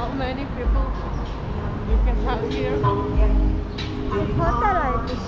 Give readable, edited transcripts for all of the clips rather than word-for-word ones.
how many people you can have here. It's hotel, I think.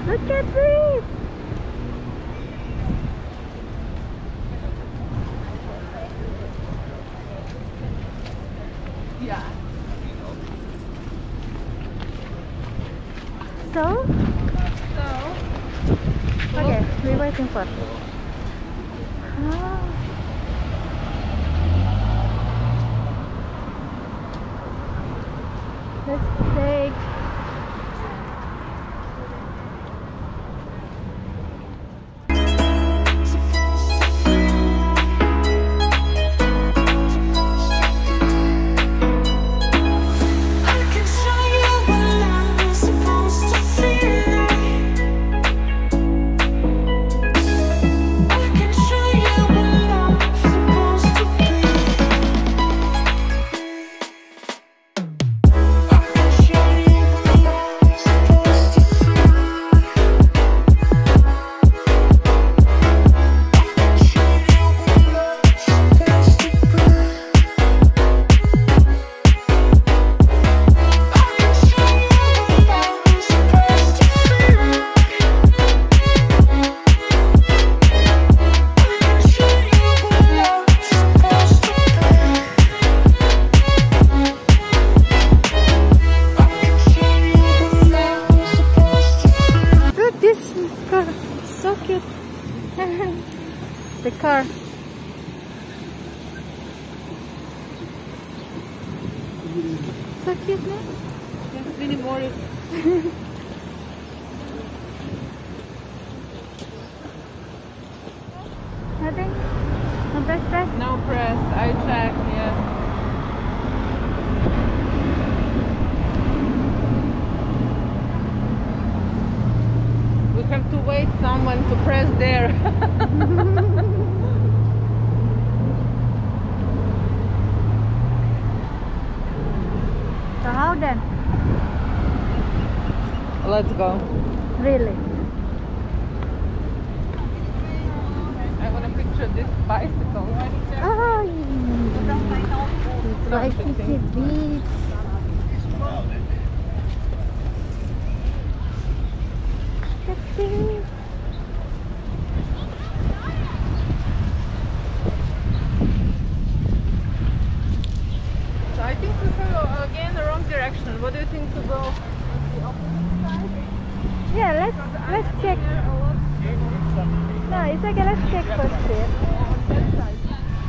Look at this! Yeah. So? Okay, we're waiting for. Ah. Let's take. So cute. The car. So cute, no? Yes, many more. Nothing? No press? No press. I checked, yeah. We have to wait someone to press there. So how then? Let's go. Really? I want to picture this bicycle. Oh, it's Waikiki Beach. Look at this. So I think we go again the wrong direction. What do you think to go on the opposite side? Yeah, let's check. No, it's okay. Let's check first here. On that side.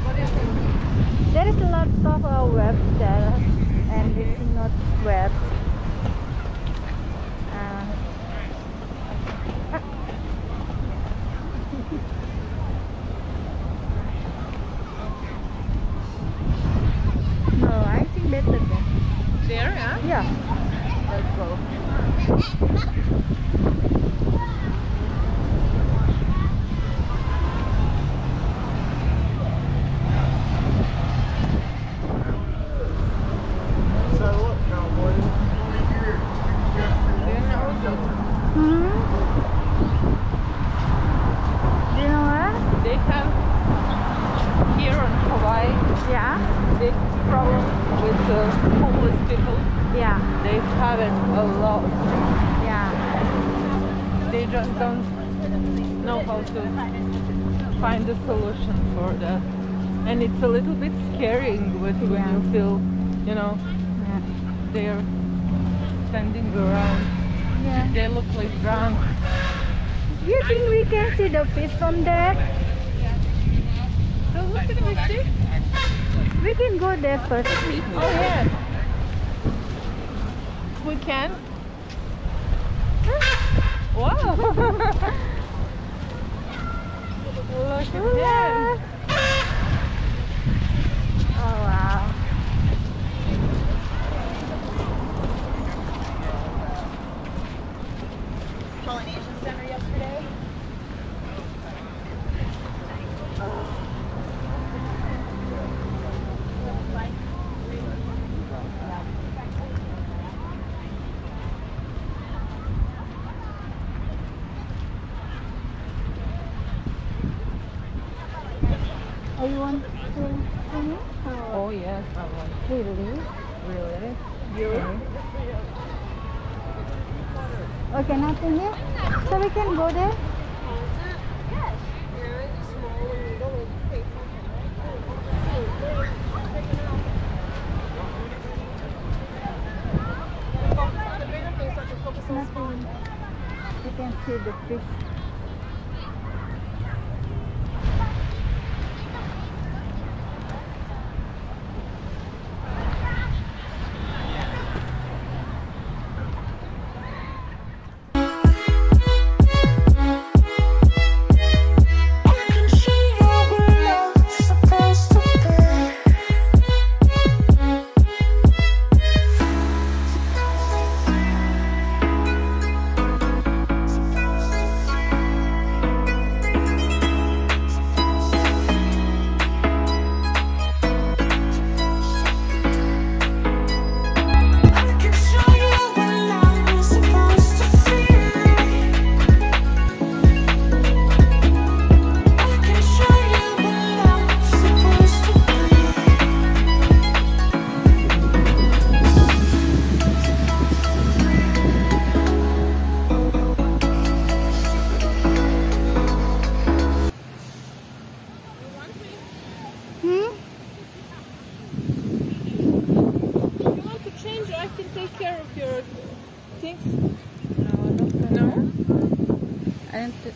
What do you think? There is a lot of webs there, and it's not webs. No, I think better there. There, yeah? Yeah. Let's go. You know what? They have here on Hawaii Yeah. big problem with homeless people. Yeah. They have it a lot. Yeah. They just don't know how to find a solution for that. And it's a little bit scary when you feel, you know, Yeah. they're standing around. Yeah. They look like drunk. Do you think we can see the fish from there? So look at me, see? We can go there first. Oh yeah. We can. Wow. Look at that. Oh wow. Polynesian Center yesterday. Oh, you want to swim? Oh yes, I want. Really? Really? You? Okay, nothing here. So we can go there. Nothing. You can see the fish.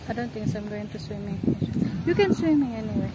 I don't think so. I'm going to swimming. You can swimming anyway.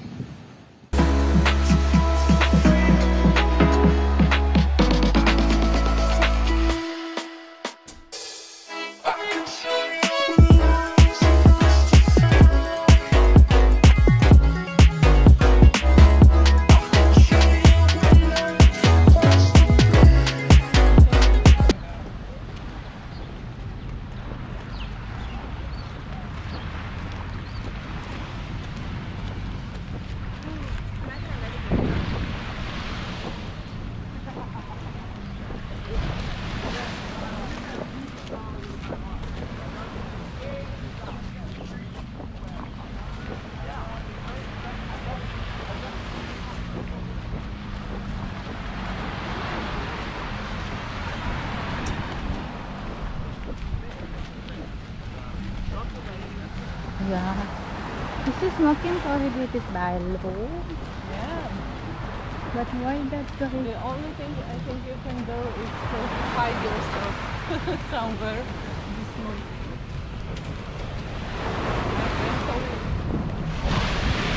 Yeah. This is smoking prohibited by law. Yeah. But why that prohibited? The only thing I think you can do is to hide yourself somewhere. You smoke.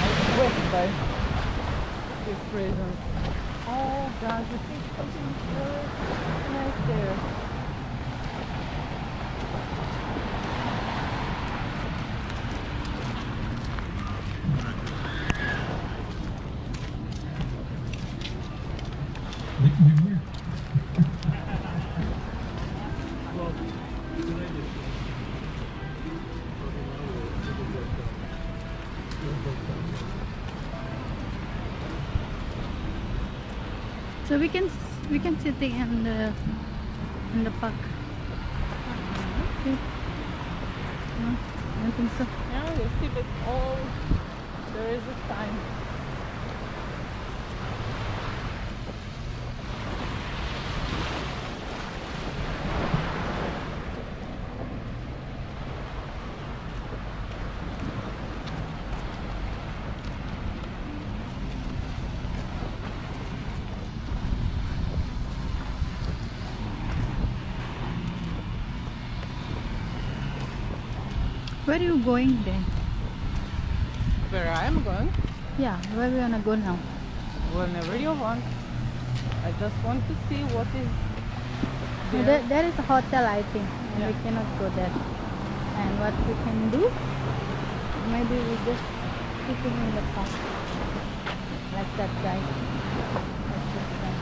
I sweat by this reason. Oh God, you see something really nice there. So we can sitting in the park. Okay. No, I don't think so. Yeah, you see, but all there is a sign. Where are you going then? Where I am going? Yeah, where we wanna go now? Whenever you want. I just want to see what is No, there. there is a hotel, I think. And Yeah. we cannot go there. And what we can do? Maybe we just sitting in the park. Like that guy. Like this guy.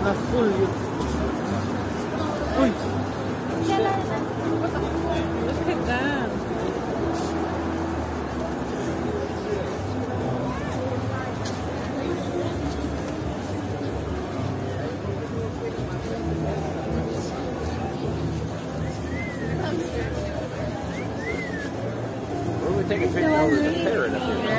Na full yun. Uy! Look at that. We're going to take a picture over the parrot up here.